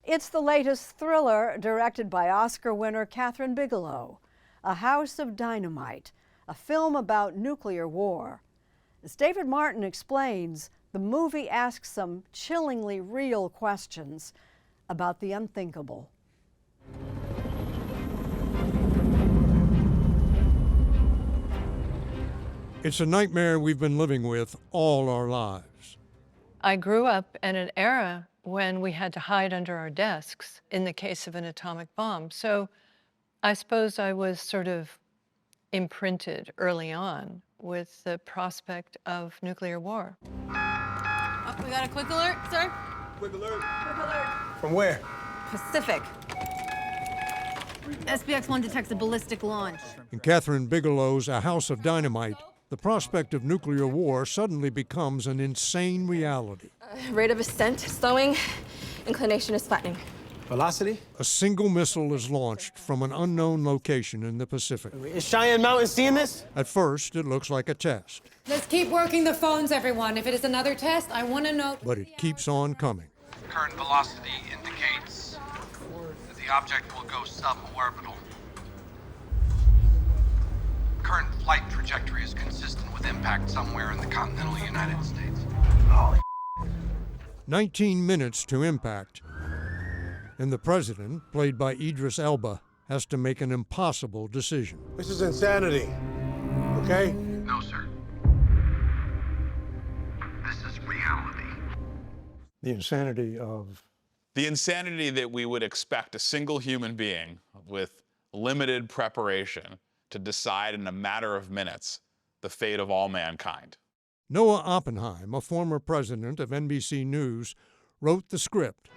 It's the latest thriller directed by Oscar winner Kathryn Bigelow, A House of Dynamite, a film about nuclear war. As David Martin explains, the movie asks some chillingly real questions about the unthinkable. It's a nightmare we've been living with all our lives. I grew up in an era when we had to hide under our desks in the case of an atomic bomb. So I suppose I was sort of imprinted early on with the prospect of nuclear war. Oh, we got a quick alert, sir? Quick alert. Quick alert. From where? Pacific. SBX-1 detects a ballistic launch. In Kathryn Bigelow's A House of Dynamite, the prospect of nuclear war suddenly becomes an insane reality. Rate of ascent slowing, inclination is flattening. Velocity? A single missile is launched from an unknown location in the Pacific. Is Cheyenne Mountain seeing this? At first, it looks like a test. Let's keep working the phones, everyone. If it is another test, I want to know. But it keeps on coming. Current velocity indicates that the object will go suborbital. Current flight trajectory is consistent with impact somewhere in the continental United States. Holy 19 minutes to impact, and the president, played by Idris Elba, has to make an impossible decision. This is insanity, okay? No, sir. This is reality. The insanity of... The insanity that we would expect a single human being with limited preparation to decide in a matter of minutes the fate of all mankind. Noah Oppenheim, a former president of NBC News, wrote the script.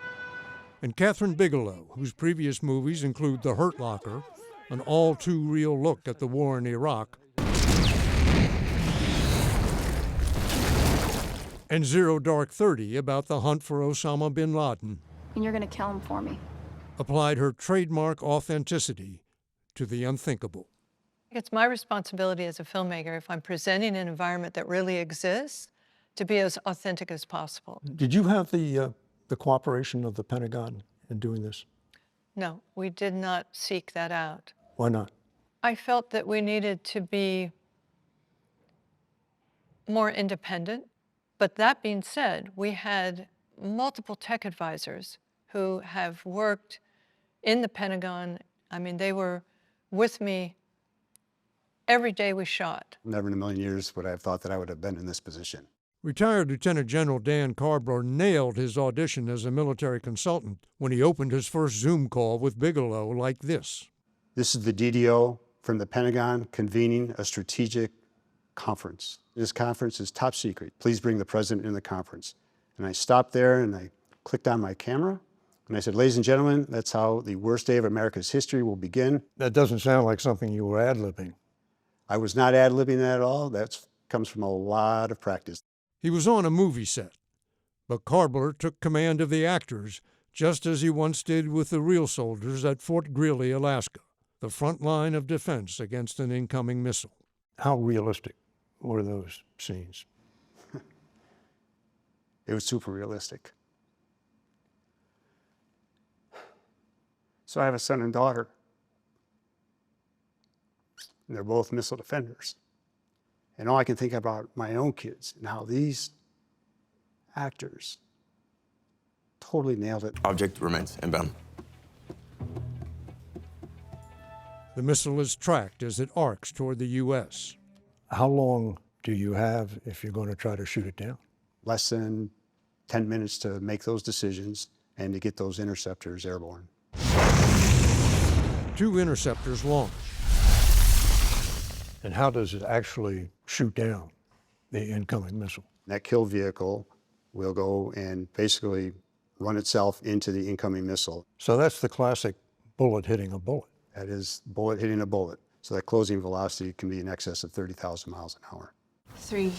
And Kathryn Bigelow, whose previous movies include The Hurt Locker, an all-too-real look at the war in Iraq, and Zero Dark 30 about the hunt for Osama bin Laden, And you're gonna kill him for me. applied her trademark authenticity to the unthinkable. It's my responsibility as a filmmaker, if I'm presenting an environment that really exists, to be as authentic as possible. Did you have the cooperation of the Pentagon in doing this? No, we did not seek that out. Why not? I felt that we needed to be more independent. But that being said, we had multiple tech advisors who have worked in the Pentagon. I mean, they were with me every day we shot. Never in a million years would I have thought that I would have been in this position. Retired Lieutenant General Dan Carborough nailed his audition as a military consultant when he opened his first Zoom call with Bigelow like this. This is the DDO from the Pentagon convening a strategic conference. This conference is top secret. Please bring the president in the conference. And I stopped there and I clicked on my camera and I said, ladies and gentlemen, that's how the worst day of America's history will begin. That doesn't sound like something you were ad-libbing. I was not ad-libbing that at all. That comes from a lot of practice. He was on a movie set, but Carborough took command of the actors, just as he once did with the real soldiers at Fort Greely, Alaska, the front line of defense against an incoming missile. How realistic were those scenes? It was super realistic. So I have a son and daughter. And they're both missile defenders. And all I can think about my own kids and how these actors totally nailed it. Object remains inbound. The missile is tracked as it arcs toward the U.S. How long do you have if you're going to try to shoot it down? Less than 10 minutes to make those decisions and to get those interceptors airborne. 2 interceptors launched. And how does it actually shoot down the incoming missile? That kill vehicle will go and basically run itself into the incoming missile. So that's the classic bullet hitting a bullet. That is bullet hitting a bullet. So that closing velocity can be in excess of 30,000 miles an hour. 3,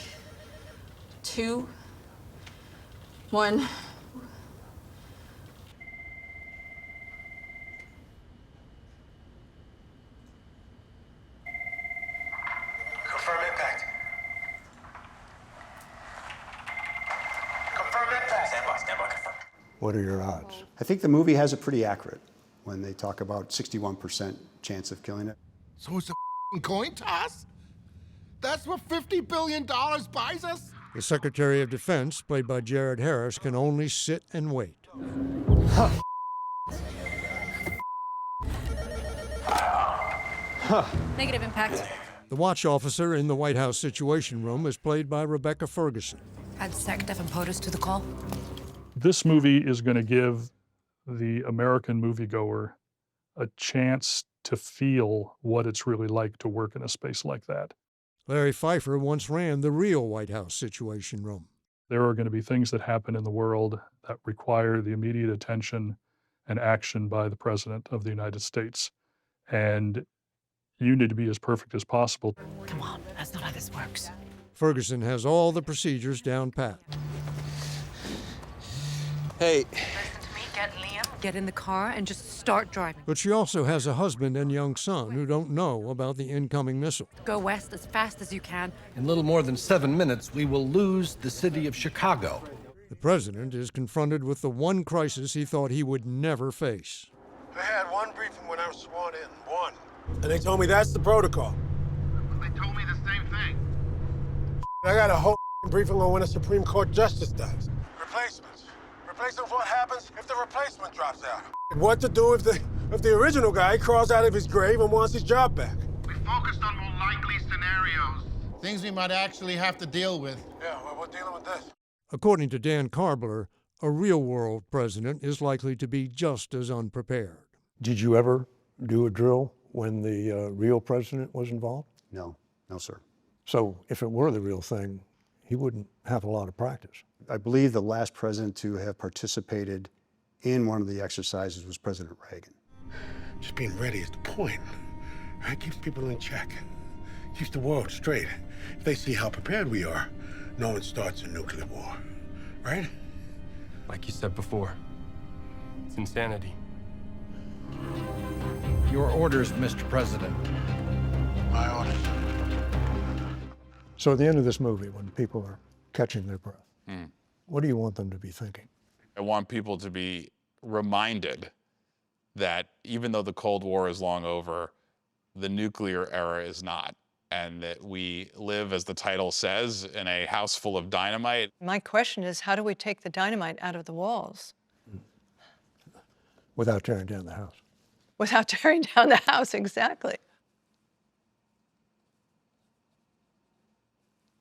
2, 1. Confirm impact. Confirm impact. Stand by, confirm. What are your odds? I think the movie has it pretty accurate when they talk about 61% chance of killing it. So it's a coin toss? That's what $50 billion buys us? The Secretary of Defense, played by Jared Harris, can only sit and wait. Negative impact. The watch officer in the White House Situation Room is played by Rebecca Ferguson. Add SecDef and POTUS to the call. This movie is going to give the American moviegoer a chance to feel what it's really like to work in a space like that. Larry Pfeiffer once ran the real White House Situation Room. There are going to be things that happen in the world that require the immediate attention and action by the President of the United States. And you need to be as perfect as possible. Come on, that's not how this works. Ferguson has all the procedures down pat. Hey. Listen to me, get Liam. Get in the car and just start driving. But she also has a husband and young son who don't know about the incoming missile. Go west as fast as you can. In little more than 7 minutes, we will lose the city of Chicago. The president is confronted with the one crisis he thought he would never face. I had one briefing when I was sworn in. One. And they told me that's the protocol. They told me the same thing. I got a whole briefing on when a Supreme Court justice does. Replacements. Replacements, what happens if the replacement drops out? What to do if the original guy crawls out of his grave and wants his job back? We focused on more likely scenarios. Things we might actually have to deal with. Yeah, well, we're dealing with this. According to Dan Karbler, a real-world president is likely to be just as unprepared. Did you ever do a drill when the real president was involved? No, no, sir. So if it were the real thing, he wouldn't have a lot of practice. I believe the last president to have participated in one of the exercises was President Reagan. Just being ready is the point. Right? Keeps people in check. Keeps the world straight. If they see how prepared we are, no one starts a nuclear war. Right? Like you said before, it's insanity. Your orders, Mr. President. My orders. So at the end of this movie, when people are catching their breath, what do you want them to be thinking? I want people to be reminded that even though the Cold War is long over, the nuclear era is not, and that we live, as the title says, in a house full of dynamite. My question is, how do we take the dynamite out of the walls? Without tearing down the house. Without tearing down the house, exactly.